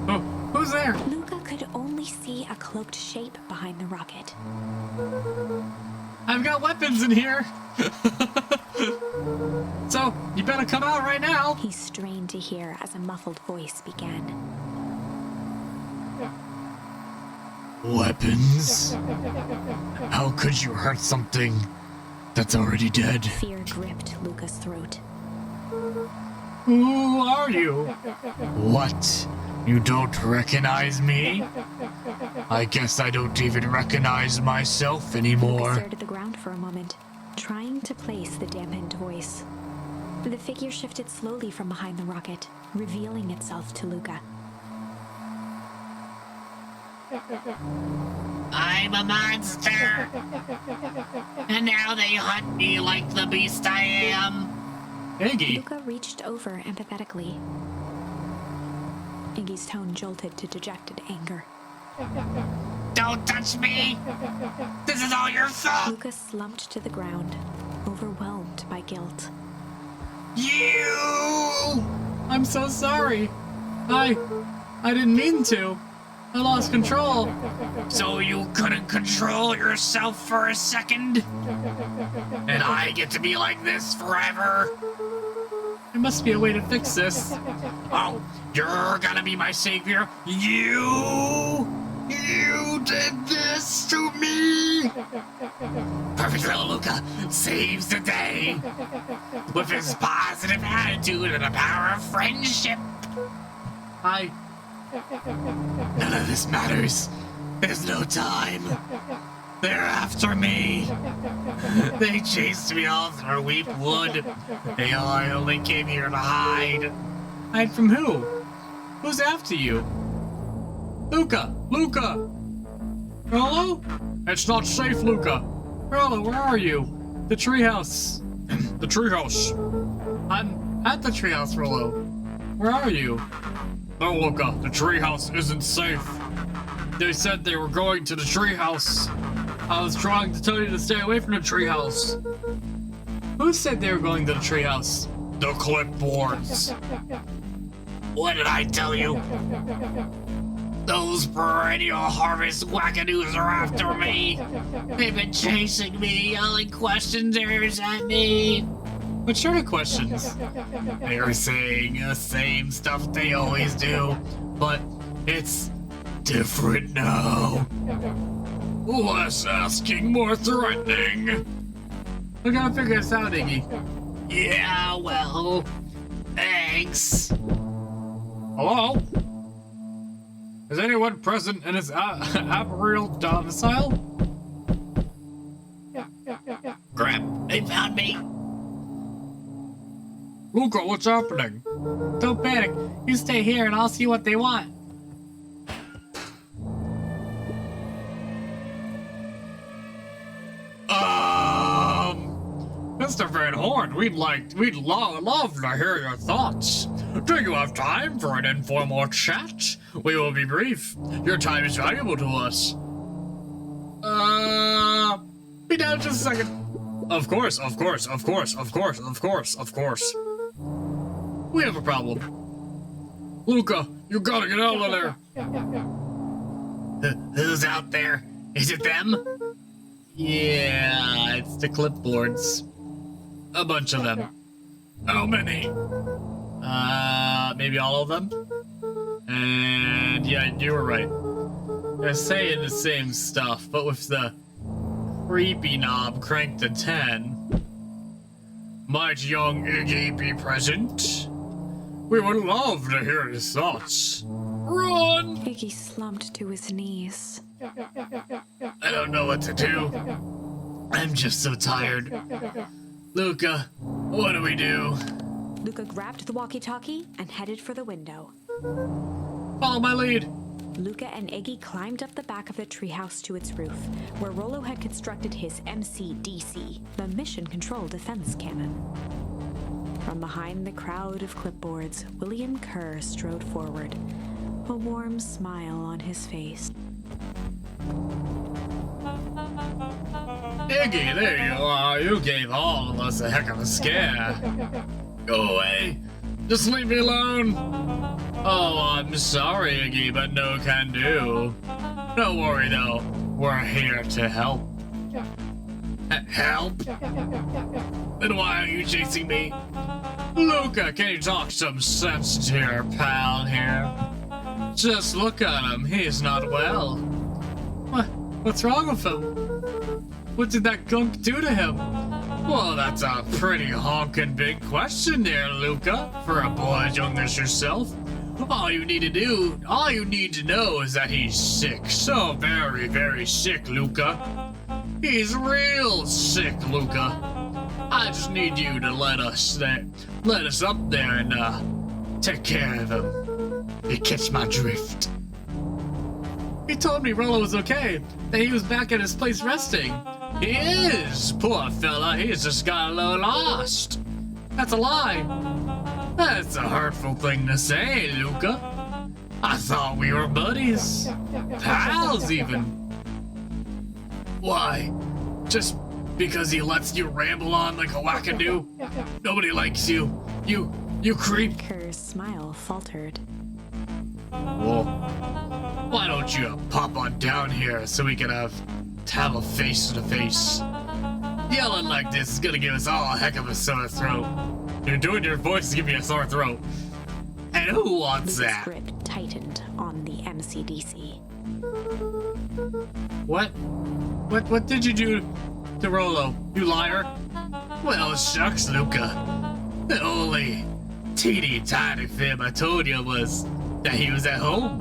Oh, who's there? Luca could only see a cloaked shape behind the rocket. I've got weapons in here. So, you better come out right now. He strained to hear as a muffled voice began. Weapons? How could you hurt something that's already dead? Fear gripped Luca's throat. Who are you? What? You don't recognize me? I guess I don't even recognize myself Luca anymore. stared at the ground for a moment, trying to place the dampened voice. The figure shifted slowly from behind the rocket, revealing itself to Luca. I'm a monster! And now they hunt me like the beast I am! Iggy! Luca reached over empathetically. Iggy's tone jolted to dejected anger. Don't touch me! This is all your fault! Luca slumped to the ground, overwhelmed by guilt. You! I'm so sorry. I didn't mean to. I lost control. So you couldn't control yourself for a second? And I get to be like this forever? There must be a way to fix this. Oh, you're gonna be my savior? You did this to me! Perfect little Luca saves the day with his positive attitude and the power of friendship. None of this matters. There's no time. They're after me. They chased me all through Weep Wood. I only came here to hide. Hide from who? Who's after you? Luca! Luca! Rollo? It's not safe, Luca. Rollo, where are you? The treehouse. The treehouse. I'm at the treehouse, Rollo. Where are you? No, Luca, the treehouse isn't safe. They said they were going to the treehouse. I was trying to tell you to stay away from the treehouse. Who said they were going to the treehouse? The clipboards. What did I tell you? Those perennial harvest wackadoos are after me. They've been chasing me, yelling questions at me. What sort of questions? They were saying the same stuff they always do, but it's different now. Less asking, more threatening. We gotta figure this out, Iggy. Yeah, well, thanks. Hello? Is anyone present in his arboreal domicile? Crap, they found me. Luca, what's happening? Don't panic. You stay here and I'll see what they want. Mr. Van Horn, we'd love to hear your thoughts. Do you have time for an informal chat? We will be brief. Your time is valuable to us. Be down just a second. Of course. We have a problem. Luca, you gotta get out of there. Who's out there? Is it them? Yeah, it's the clipboards. A bunch of them. How many? Maybe all of them? And yeah, you were right. They're saying the same stuff, but with the creepy knob cranked to 10. Might young Iggy be present? We would love to hear his thoughts. Run! Iggy slumped to his knees. I don't know what to do. I'm just so tired. Luca, what do we do? Luca grabbed the walkie-talkie and headed for the window. Follow my lead. Luca and Iggy climbed up the back of the treehouse to its roof, where Rollo had constructed his MCDC, the Mission Control Defense Cannon. From behind the crowd of clipboards, William Kerr strode forward, a warm smile on his face. Iggy, there you are. You gave all of us a heck of a scare. Go away. Just leave me alone. Oh, I'm sorry, Iggy, but no can do. Don't worry, though. We're here to help. Help? Then why are you chasing me? Luca, can you talk some sense to your pal here? Just look at him. He's not well. What's wrong with him? What did that gunk do to him? Well, that's a pretty honkin' big question there, Luca, for a boy as young as yourself. All you need to know is that he's sick. So very, very sick, Luca. He's real sick, Luca. I just need you to let us up there and take care of him. You catch my drift? He told me Rollo was okay, that he was back at his place resting. He is! Poor fella, he's just got a little lost. That's a lie. That's a hurtful thing to say, Luca. I thought we were buddies. Pals, even. Why? Just because he lets you ramble on like a wackadoo? Nobody likes you. You creep. Kerr's smile faltered. Well, why don't you pop on down here so we can have a face-to-face? Yelling like this is gonna give us all a heck of a sore throat. You're doing your voice to give me a sore throat. And who wants Luca's that? grip tightened on the MCDC. What did you do to Rollo, you liar? Well, shucks, Luca. The only teeny tiny fib I told you was that he was at home.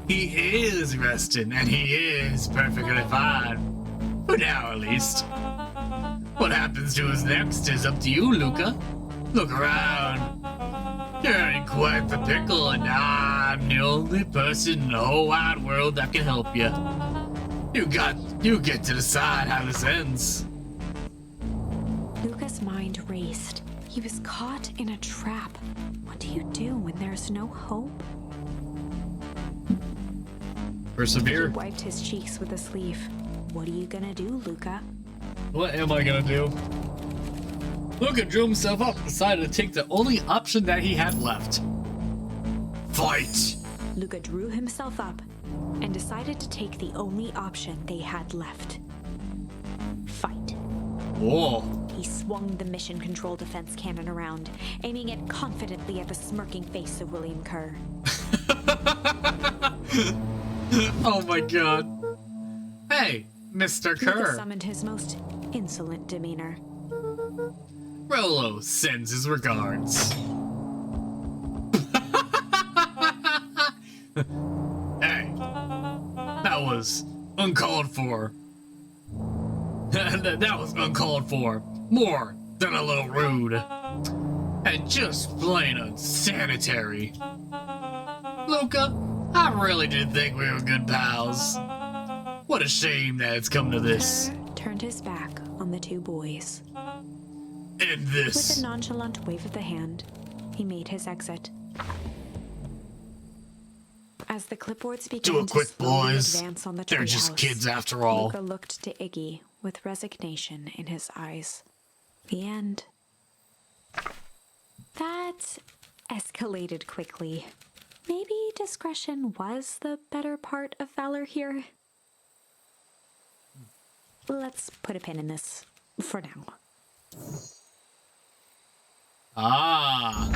He is resting, and he is perfectly fine. For now, at least. What happens to us next is up to you, Luca. Look around. You're in quite the pickle, and I'm the only person in the whole wide world that can help you. You get to decide how this ends. Luca's mind raced. He was caught in a trap. What do you do when there's no hope? He Persevere. wiped his cheeks with a sleeve. What are you gonna do, Luca? What am I gonna do? Luca drew himself up and decided to take the only option that he had left. Fight! Luca drew himself up and decided to take the only option they had left. Fight. Whoa. He swung the mission control defense cannon around, aiming it confidently at the smirking face of William Kerr. Oh my god. Hey, Mr. Luca Kerr. summoned his most insolent demeanor. Rolo sends his regards. Hey, that was uncalled for. That was uncalled for. More than a little rude. And just plain unsanitary. Luca, I really did think we were good pals. What a shame that it's come to this. Kerr turned his back on the two boys. And With this. a nonchalant wave of the hand, he made his exit. As the clipboards began Do it quick, to slowly boys. advance on the They're just treehouse, kids after all. Luca looked to Iggy with resignation in his eyes. The end. That escalated quickly. Maybe discretion was the better part of valor here. Let's put a pin in this for now. Ah.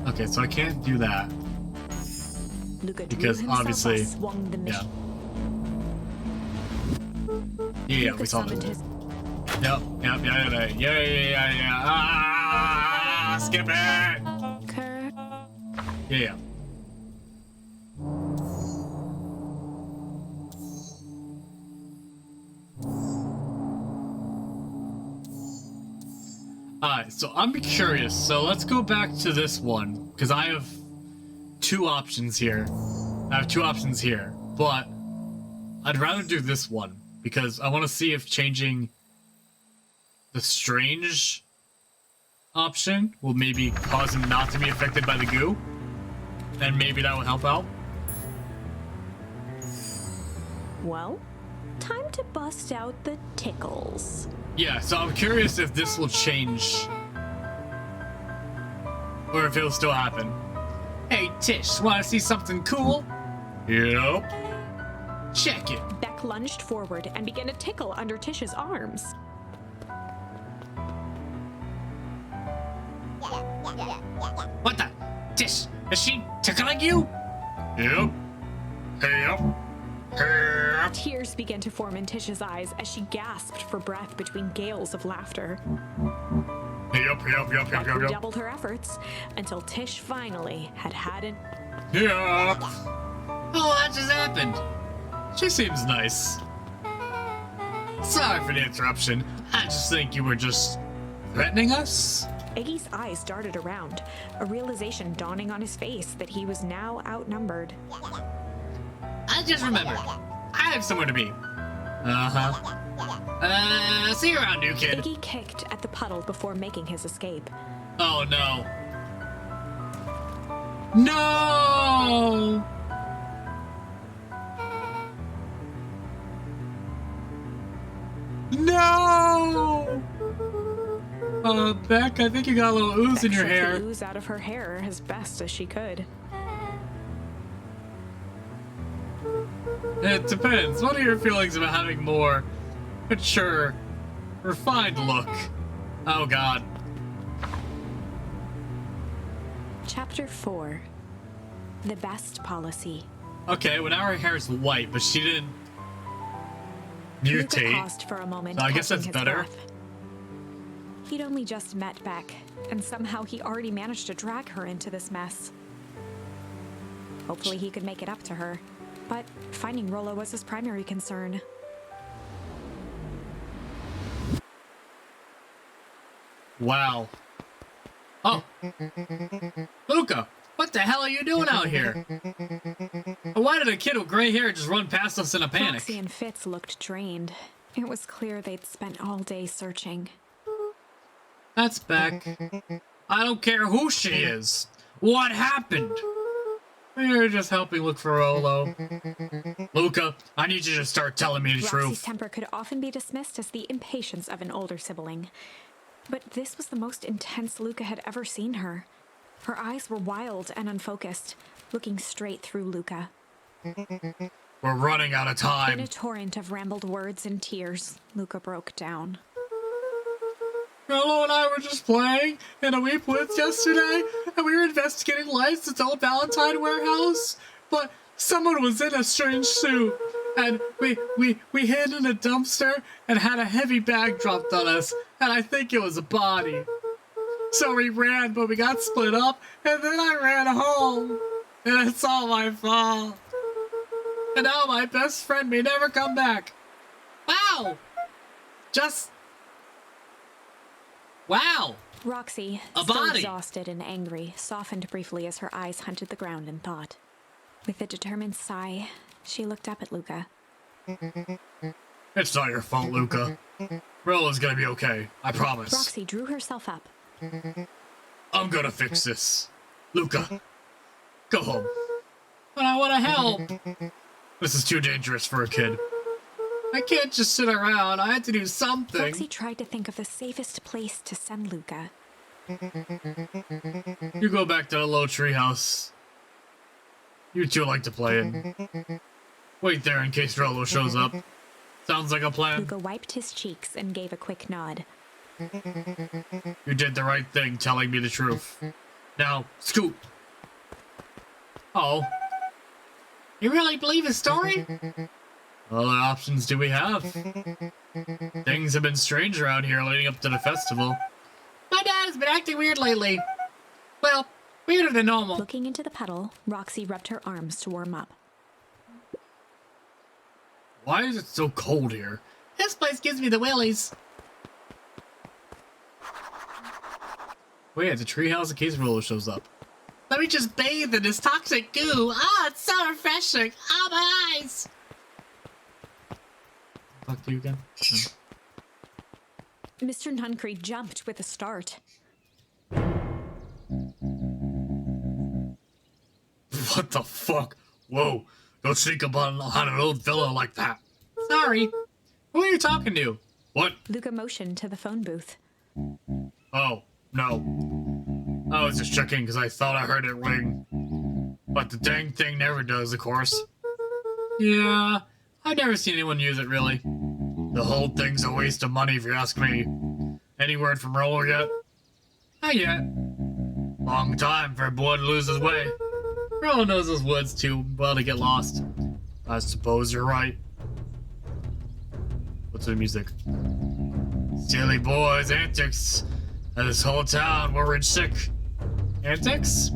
Okay, so I can't do that. Luca drew Because himself obviously- up, swung the mission. Yeah, Luca we saw summoned that. his Yeah. Ah, skip it. Kerr. Yeah. Alright, so I'm curious. So let's go back to this one, because I have two options here. I have two options here, but I'd rather do this one, because I want to see if changing the strange option will maybe cause him not to be affected by the goo, and maybe that will help out. Well, time to bust out the tickles. Yeah, so I'm curious if this will change, or if it'll still happen. Hey, Tish, wanna see something cool? Yep. Check it. Beck lunged forward and began to tickle under Tish's arms. What the? Tish, is she tickling you? Yep. Yep. Yep. Tears began to form in Tish's eyes as she gasped for breath between gales of laughter. Yep. Beck redoubled her efforts until Tish finally had it. Yep. Oh, what just happened? She seems nice. Sorry for the interruption. I just think you were just threatening us. Iggy's eyes darted around, a realization dawning on his face that he was now outnumbered. I just remembered. I have somewhere to be. See you around, new kid. Iggy kicked at the puddle before making his escape. Oh no. No! No! Beck, I think you got a little ooze Beck in your shook hair. the ooze out of her hair as best as she could. It depends. What are your feelings about having more mature, refined look? Oh god. Chapter 4. The Best Policy. Okay, well now her hair is white, but she didn't Luca mutate. paused for a moment, So I guess catching that's his better. breath. He'd only just met Beck, and somehow he already managed to drag her into this mess. Hopefully he could make it up to her, but finding Rolo was his primary concern. Wow. Oh. Luca, what the hell are you doing out here? Why did a kid with gray hair just run past us in a panic? Foxy and Fitz looked drained. It was clear they'd spent all day searching. That's Beck. I don't care who she is. What happened? We're just helping look for Rolo. Luca, I need you to start telling me the Roxy's truth. temper could often be dismissed as the impatience of an older sibling. But this was the most intense Luca had ever seen her. Her eyes were wild and unfocused, looking straight through Luca. We're running out of In time. a torrent of rambled words and tears, Luca broke down. Rolo and I were just playing in a Weep Woods yesterday, and we were investigating lights at the old Valentine warehouse, but someone was in a strange suit, and we hid in a dumpster and had a heavy bag dropped on us, and I think it was a body. So we ran, but we got split up, and then I ran home, and it's all my fault. And now my best friend may never come back. Wow! Just... Wow! Roxy, A still body. exhausted and angry, softened briefly as her eyes hunted the ground in thought. With a determined sigh, she looked up at Luca. It's not your fault, Luca. Rolo's gonna be okay. I promise. Roxy drew herself up. I'm gonna fix this. Luca, go home. But I want to help. This is too dangerous for a kid. I can't just sit around. I had to do something. Roxy tried to think of the safest place to send Luca. You go back to the low tree house. You two like to play it. Wait there in case Rolo shows up. Sounds like a plan. Luca wiped his cheeks and gave a quick nod. You did the right thing telling me the truth. Now, scoot. Oh. You really believe his story? What other options do we have? Things have been strange around here leading up to the festival. My dad has been acting weird lately. Well, weirder than normal. Looking into the puddle, Roxy rubbed her arms to warm up. Why is it so cold here? This place gives me the willies. Wait, it's a treehouse in case Rolo shows up. Let me just bathe in this toxic goo. Ah, it's so refreshing. Ah, my eyes. Talk to you again? No. Mr. Nuncreed jumped with a start. What the fuck? Whoa, don't sneak up on an old fella like that. Sorry. Who are you talking to? What? Luca motioned to the phone booth. Oh, no. I was just checking because I thought I heard it ring. But the dang thing never does, of course. Yeah, I've never seen anyone use it really. The whole thing's a waste of money if you ask me. Any word from Rolo yet? Not yet. Long time for a boy to lose his way. Rolo knows those woods too well to get lost. I suppose you're right. What's the music? Silly boys' antics. And this whole town worried sick. Antics?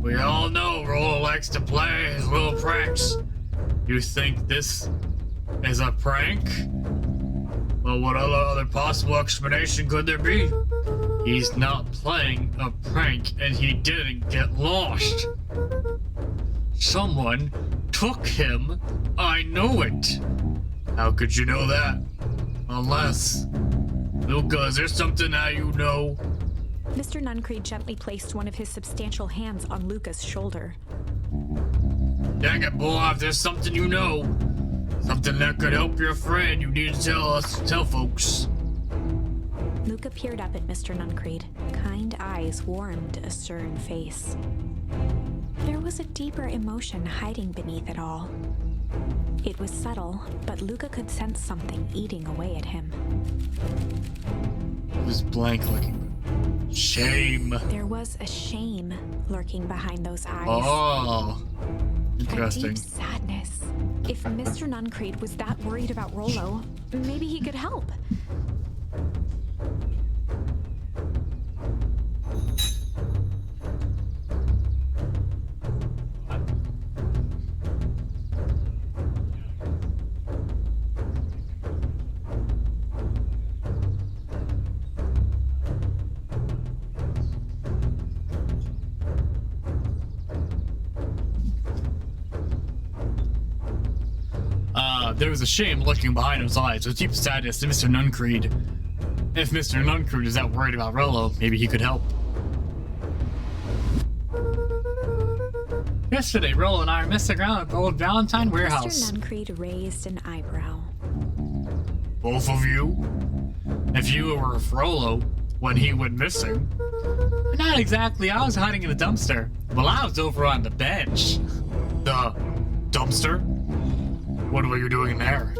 We all know Rolo likes to play his little pranks. You think this is a prank? Well, what other possible explanation could there be? He's not playing a prank and he didn't get lost. Someone took him. I know it. How could you know that? Unless... Luca, is there something that you know? Mr. Nuncreed gently placed one of his substantial hands on Luca's shoulder. Dang it, boy, if there's something you know, something that could help your friend, you need to tell folks. Luca peered up at Mr. Nuncreed. Kind eyes warmed a stern face. There was a deeper emotion hiding beneath it all. It was subtle, but Luca could sense something eating away at him. Just blank looking. Shame. There was a shame lurking behind those eyes. Oh, A interesting. deep sadness. If Mr. Nuncreed was that worried about Rolo, maybe he could help. There was a shame lurking behind his eyes, with deep sadness to Mr. Nuncreed. If Mr. Nuncreed is that worried about Rolo, maybe he could help. Yesterday, Rollo and I were messing around at the old Valentine warehouse. Mr. Nuncreed raised an eyebrow. Both of you? If you were with Rollo when he went missing? Not exactly. I was hiding in the dumpster. Well, I was over on the bench. The dumpster? What were you doing there?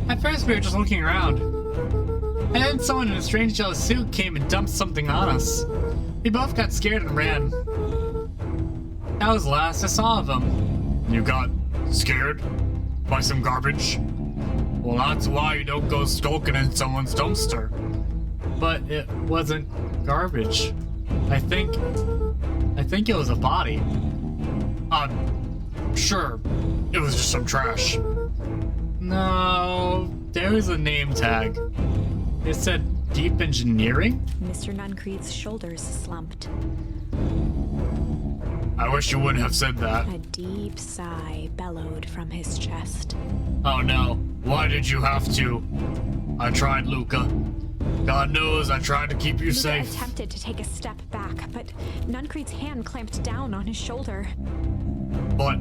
At first, we were just looking around. And then someone in a strange yellow suit came and dumped something on us. We both got scared and ran. That was the last I saw of him. You got scared by some garbage? Well, that's why you don't go skulking in someone's dumpster. But it wasn't garbage. I think it was a body. Sure, it was just some trash. No, there was a name tag. It said Deep Engineering? Mr. Nuncreed's shoulders slumped. I wish you wouldn't have said that. A deep sigh bellowed from his chest. Oh no, why did you have to? I tried, Luca. God knows I tried to keep you Luca safe. attempted to take a step back, but Nuncreed's hand clamped down on his shoulder. But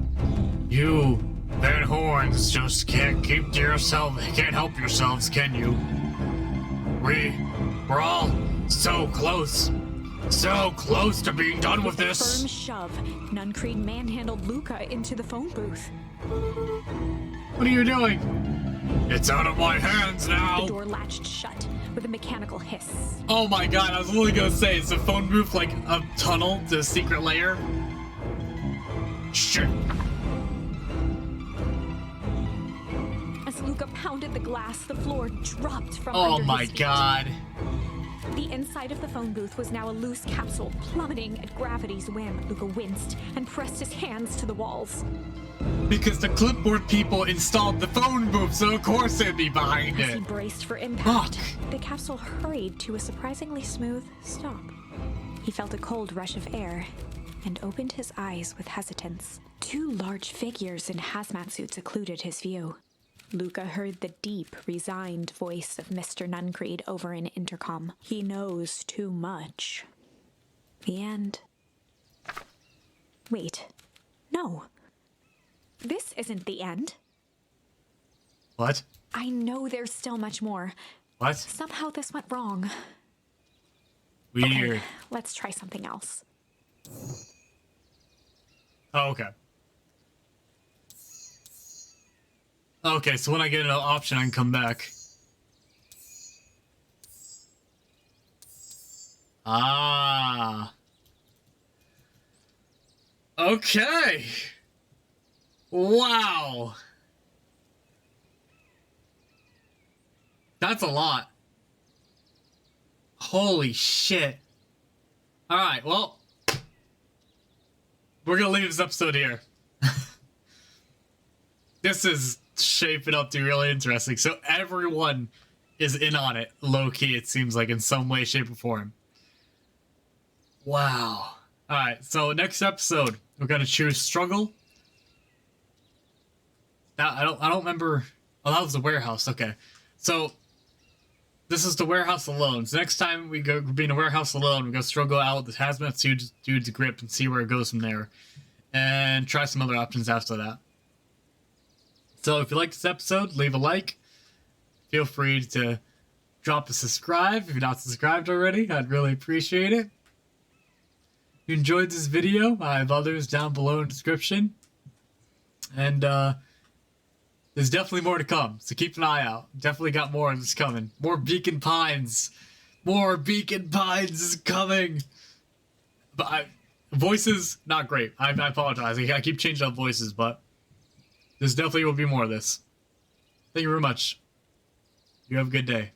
you, Van Horns, just can't keep to yourself. Can't help yourselves, can you? We're all so close to being done with A this. firm shove, Nuncreed manhandled Luca into the phone booth. What are you doing? It's out of my hands The now. door latched shut with a mechanical hiss. Oh my god, I was literally gonna say, is the phone booth like a tunnel to a secret layer? Shit. As Luca pounded the glass, the floor dropped from Oh under my his feet. god. The inside of the phone booth was now a loose capsule, plummeting at gravity's whim. Luca winced and pressed his hands to the walls. Because the clipboard people installed the phone booth, so of course it'd be behind As he it. braced for impact, Fuck. the capsule hurried to a surprisingly smooth stop. He felt a cold rush of air and opened his eyes with hesitance. Two large figures in hazmat suits occluded his view. Luca heard the deep, resigned voice of Mr. Nuncreed over an intercom. He knows too much. The end. Wait. No. This isn't the end. What? I know there's still much more. What? Somehow this went wrong. Weird. Let's try something else. Oh, okay. Okay, so when I get an option, I can come back. Ah. Okay. Wow. That's a lot. Holy shit. Alright, well. We're gonna leave this episode here. This is shaping up to be really interesting. So everyone is in on it, low-key, it seems like, in some way, shape, or form. Wow. Alright, so next episode, we're gonna choose Struggle. Now, I don't remember. Oh, that was the warehouse. Okay. So this is the warehouse alone. So next time we go be in a warehouse alone, we go struggle out with the hazmat dude's grip and see where it goes from there. And try some other options after that. So if you like this episode, leave a like. Feel free to drop a subscribe if you're not subscribed already. I'd really appreciate it. If you enjoyed this video, I have others down below in the description. And there's definitely more to come, so keep an eye out. Definitely got more of this coming. More Beacon Pines. More Beacon Pines is coming. But voices, not great. I apologize. I keep changing up voices, but there's definitely will be more of this. Thank you very much. You have a good day.